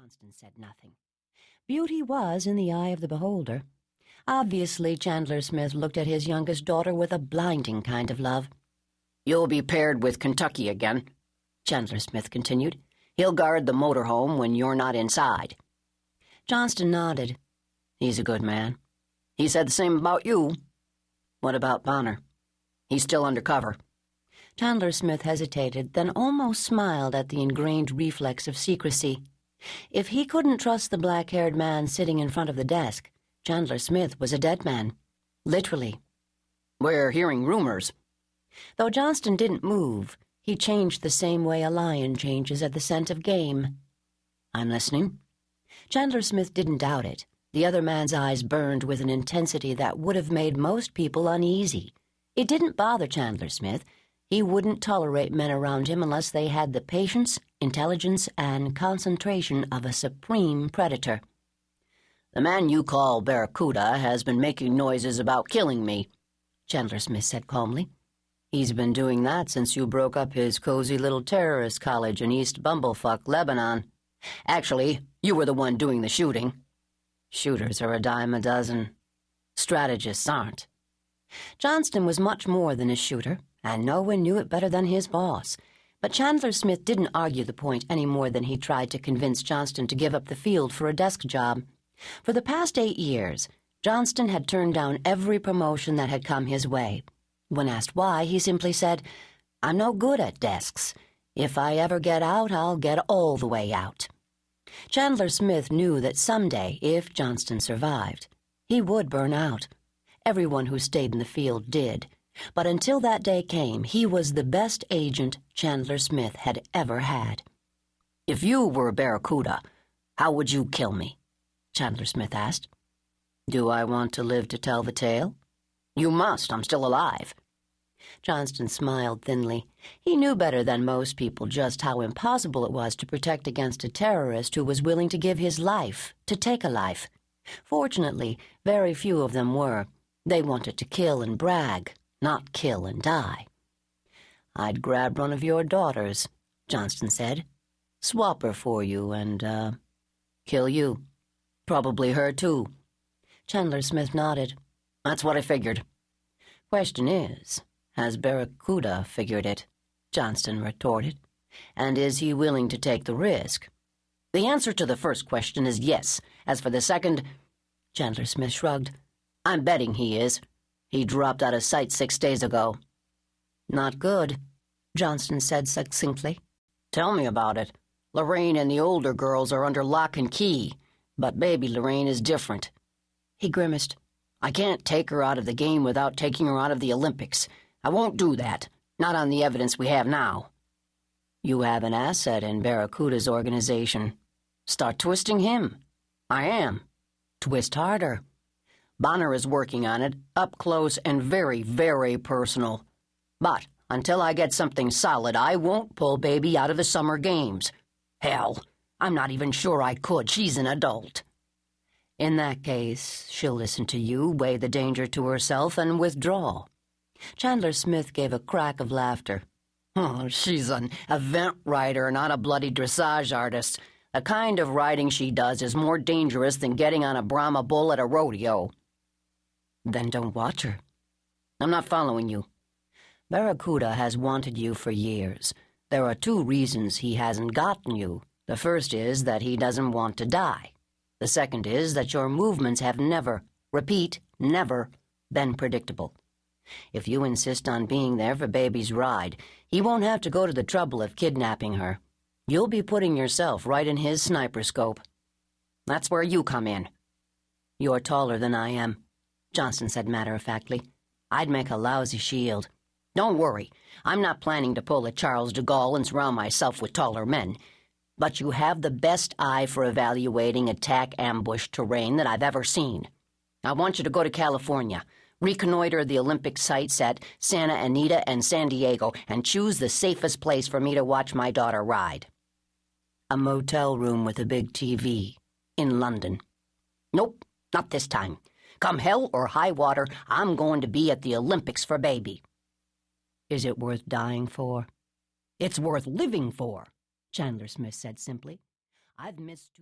Johnston said nothing. Beauty was in the eye of the beholder. Obviously, Chandler Smith looked at his youngest daughter with a blinding kind of love. "You'll be paired with Kentucky again," Chandler Smith continued. "He'll guard the motorhome when you're not inside." Johnston nodded. "He's a good man. He said the same about you." "What about Bonner?" "He's still undercover." Chandler Smith hesitated, then almost smiled at the ingrained reflex of secrecy. If he couldn't trust the black-haired man sitting in front of the desk, Chandler Smith was a dead man. Literally. "We're hearing rumors." Though Johnston didn't move, he changed the same way a lion changes at the scent of game. "I'm listening." Chandler Smith didn't doubt it. The other man's eyes burned with an intensity that would have made most people uneasy. It didn't bother Chandler Smith. He wouldn't tolerate men around him unless they had the patience, intelligence, and concentration of a supreme predator. "The man you call Barracuda has been making noises about killing me," Chandler Smith said calmly. "He's been doing that since you broke up his cozy little terrorist college in East Bumblefuck, Lebanon. Actually, you were the one doing the shooting." "Shooters are a dime a dozen. Strategists aren't." Johnston was much more than a shooter, and no one knew it better than his boss. But Chandler Smith didn't argue the point any more than he tried to convince Johnston to give up the field for a desk job. For the past 8 years, Johnston had turned down every promotion that had come his way. When asked why, he simply said, "I'm no good at desks. If I ever get out, I'll get all the way out." Chandler Smith knew that someday, if Johnston survived, he would burn out. Everyone who stayed in the field did. But until that day came, he was the best agent Chandler Smith had ever had. "If you were Barracuda, how would you kill me?" Chandler Smith asked. "Do I want to live to tell the tale?" "You must. I'm still alive." Johnston smiled thinly. He knew better than most people just how impossible it was to protect against a terrorist who was willing to give his life, to take a life. Fortunately, very few of them were. They wanted to kill and brag, not kill and die. "I'd grab one of your daughters," Johnston said. "Swap her for you and, kill you. Probably her, too." Chandler Smith nodded. "That's what I figured." "Question is, has Barracuda figured it?" Johnston retorted. "And is he willing to take the risk?" "The answer to the first question is yes. As for the second," Chandler Smith shrugged, "I'm betting he is. He dropped out of sight 6 days ago." "Not good," Johnston said succinctly. "Tell me about it. Lorraine and the older girls are under lock and key, but baby Lorraine is different." He grimaced. "I can't take her out of the game without taking her out of the Olympics. I won't do that, not on the evidence we have now." "You have an asset in Barracuda's organization. Start twisting him." "I am." "Twist harder." "Bonner is working on it, up close and very, very personal. But until I get something solid, I won't pull baby out of the summer games. Hell, I'm not even sure I could. She's an adult." "In that case, she'll listen to you, weigh the danger to herself, and withdraw." Chandler Smith gave a crack of laughter. "Oh, she's an event rider, not a bloody dressage artist. The kind of riding she does is more dangerous than getting on a Brahma bull at a rodeo." "Then don't watch her." "I'm not following you." "Barracuda has wanted you for years. There are 2 reasons he hasn't gotten you. The first is that he doesn't want to die. The second is that your movements have never, repeat, never, been predictable. If you insist on being there for baby's ride, he won't have to go to the trouble of kidnapping her. You'll be putting yourself right in his sniper scope." "That's where you come in." "You're taller than I am," Johnston said matter-of-factly. "I'd make a lousy shield." "Don't worry. I'm not planning to pull a Charles de Gaulle and surround myself with taller men. But you have the best eye for evaluating attack ambush terrain that I've ever seen. I want you to go to California, reconnoiter the Olympic sites at Santa Anita and San Diego, and choose the safest place for me to watch my daughter ride." "A motel room with a big TV. In London." "Nope, not this time. Come hell or high water, I'm going to be at the Olympics for baby." "Is it worth dying for?" "It's worth living for," Chandler Smith said simply. "I've missed